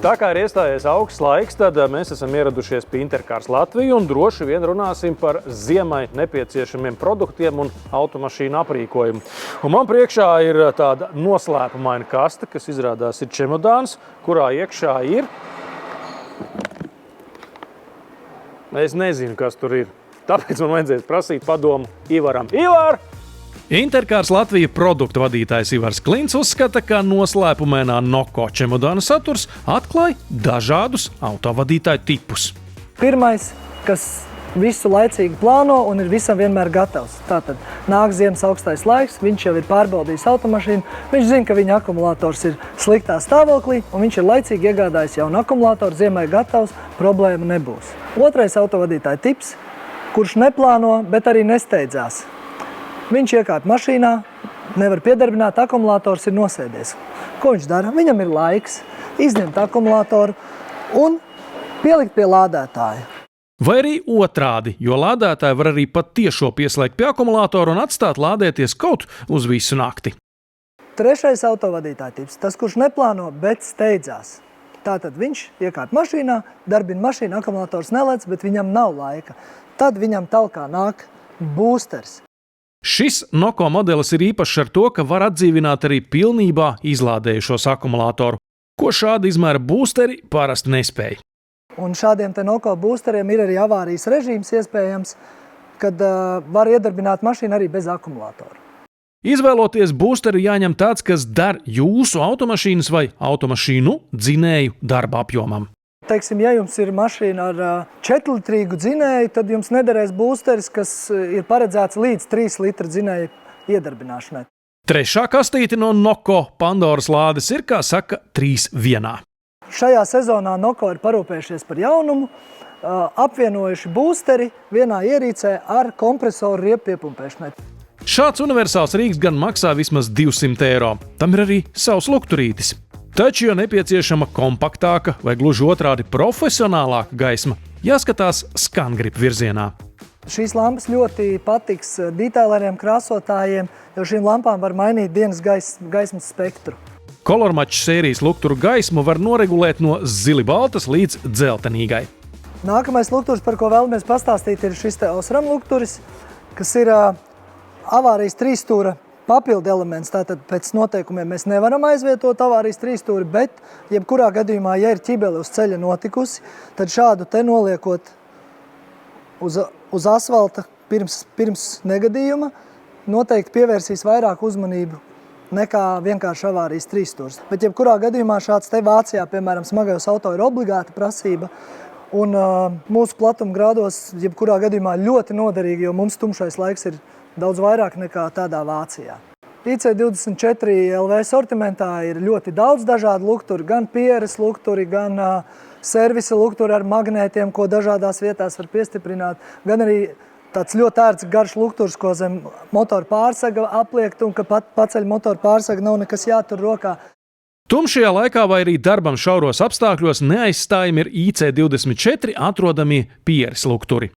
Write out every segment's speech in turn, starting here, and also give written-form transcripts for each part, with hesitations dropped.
Tā kā ir iestājies augsts laiks, tad mēs esam ieradušies pie Intercars Latviju un droši vien runāsim par ziemai nepieciešamiem produktiem un automašīnu aprīkojumu. Un man priekšā ir tāda noslēpumaina kaste, kas izrādās ir čemodāns, kurā iekšā ir... Es nezinu, kas tur ir. Tāpēc man vajadzēs prasīt padomu Ivaram. Ivar! Intercars Latvija produktu vadītājs Ivars Klints uzskata, ka noslēpumainā Noko čemodāna saturs atklāj dažādus autovadītāju tipus. Pirmais, kas visu laicīgi plāno un ir visam vienmēr gatavs. Tātad nāk ziemas augstais laiks, viņš jau ir pārbaudījis automašīnu, viņš zina, ka viņa akumulators ir sliktā stāvoklī un viņš ir laicīgi iegādājis jaunu akumulatoru, ziemai gatavs, problēma nebūs. Otrais autovadītāja tips, kurš neplāno, bet arī nesteidzās. Viņš iekāp mašīnā, nevar piedarbināt, akumulators ir nosēdies. Ko viņš dara? Viņam ir laiks izņemt akumulatoru un pielikt pie lādētāja. Vai arī otrādi, jo lādētāji var arī pat tiešo pieslēgt pie akumulātora un atstāt lādēties kaut uz visu nakti. Trešais autovadītāja tips, tas, kurš neplāno, bet steidzās. Tātad viņš iekāp mašīnā, darbina mašīnu, akumulators nelec, bet viņam nav laika. Tad viņam talkā nāk boosters. Šis Noko modelis ir īpašs ar to, ka var atdzīvināt arī pilnībā izlādējušos akumulātoru, ko šāda izmēra boosteri parasti nespēj. Un šādiem te Noko boosteriem ir arī avārijas režīms iespējams, kad var iedarbināt mašīnu arī bez akumulātora. Izvēloties boosteri jāņem tāds, kas der jūsu automašīnas vai automašīnu dzinēju darba apjomam. Teiksim, ja jums ir mašīna ar 4-litrīgu dzinēju, tad jums nederēs boosteris, kas ir paredzēts līdz 3 litru dzinēju iedarbināšanai. Trešā kastīte no Noko Pandoras lādes ir, kā saka, 3 vienā. Šajā sezonā Noko ir parūpējušies par jaunumu, apvienojuši boosteri vienā ierīcē ar kompresoru riepu piepumpēšanai. Šāds universāls rīks gan maksā vismaz 200 eiro. Tam ir arī savs lukturītis. Taču, ja nepieciešama kompaktāka vai gluži otrādi profesionālāka gaisma, jāskatās ScanGrip virzienā. Šīs lampas ļoti patiks detaileriem, krāsotājiem, jo šīm lampām var mainīt dienas gaismas spektru. Colormatch sērijas lukturu gaismu var noregulēt no zili-baltas līdz dzeltenīgai. Nākamais lukturs, par ko vēlamies pastāstīt, ir šis te Osram lukturis, kas ir avārijas 3-stūra papildu elements. Tātad pēc noteikumiem mēs nevaram aizvietot avārijas 3-stūri, bet jebkurā gadījumā, ja ir ķibele uz ceļa notikusi, tad šādu te noliekot uz asfalta pirms negadījuma, noteikti pievērsīs vairāk uzmanību nekā vienkārši avārijas 3-stūrs. Bet jebkurā gadījumā šāds te Vācijā, piemēram, smagajos auto ir obligāta prasība, un mūsu platuma grādos jebkurā gadījumā ļoti noderīgi, jo mums tumšais laiks ir daudz vairāk nekā tādā Vācijā. IC24 LV sortimentā ir ļoti daudz dažādu lukturi, gan pieres lukturi, gan servisa lukturi ar magnētiem, ko dažādās vietās var piestiprināt, gan arī tāds ļoti ērts garš lukturs, ko zem motora pārsaga apliekt un ka paceļ motora pārsaga nav nekas jātur rokā. Tumšajā laikā vai arī darbam šauros apstākļos neaizstājami ir IC24 atrodamie pieres lukturi.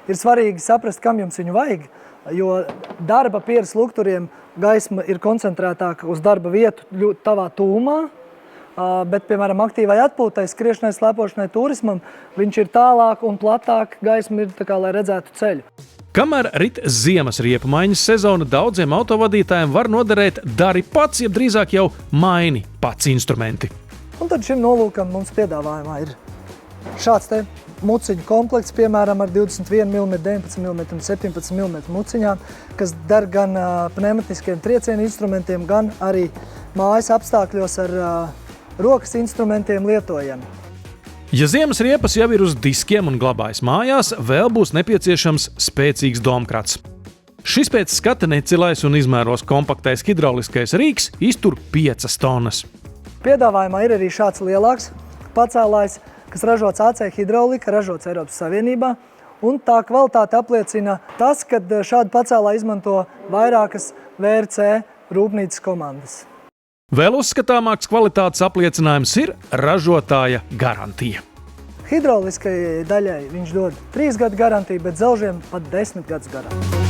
Ir svarīgi saprast, kam jums viņu vajag, jo darba pieres lukturiem gaisma ir koncentrētāka uz darba vietu tavā tūmā, bet, piemēram, aktīvai atpūtai, skriešanai, slēpošanai, turismam, viņš ir tālāk un platāk, gaisma ir tā kā, lai redzētu ceļu. Kamēr rit ziemas riepu maiņas sezona, daudziem autovadītājiem var noderēt dari pats, jeb drīzāk jau maini pats instrumenti. Un tad šim nolūkam mums piedāvājumā ir šāds te muciņu komplekts, piemēram, ar 21 mm, 19 mm un 17 mm muciņām, kas der gan pneumatiskiem triecienu instrumentiem, gan arī mājas apstākļos ar rokas instrumentiem lietojami. Ja ziemas riepas jau ir uz diskiem un glabājas mājās, vēl būs nepieciešams spēcīgs domkrats. Šis pēc skata necilais un izmēros kompaktais hidrauliskais rīks iztur 5 tonnas. Piedāvājumā ir arī šāds lielāks pacēlājs, kas ražots AC hidraulika, ražots Eiropas Savienībā, un tā kvalitāte apliecina tas, ka šādu pacēlāju izmanto vairākas VRC rūpnīcas komandas. Vēl uzskatāmāks kvalitātes apliecinājums ir ražotāja garantija. Hidrauliskajai daļai viņš dod 3 gadu garantiju, bet dzelžiem pat 10 gadus garantiju.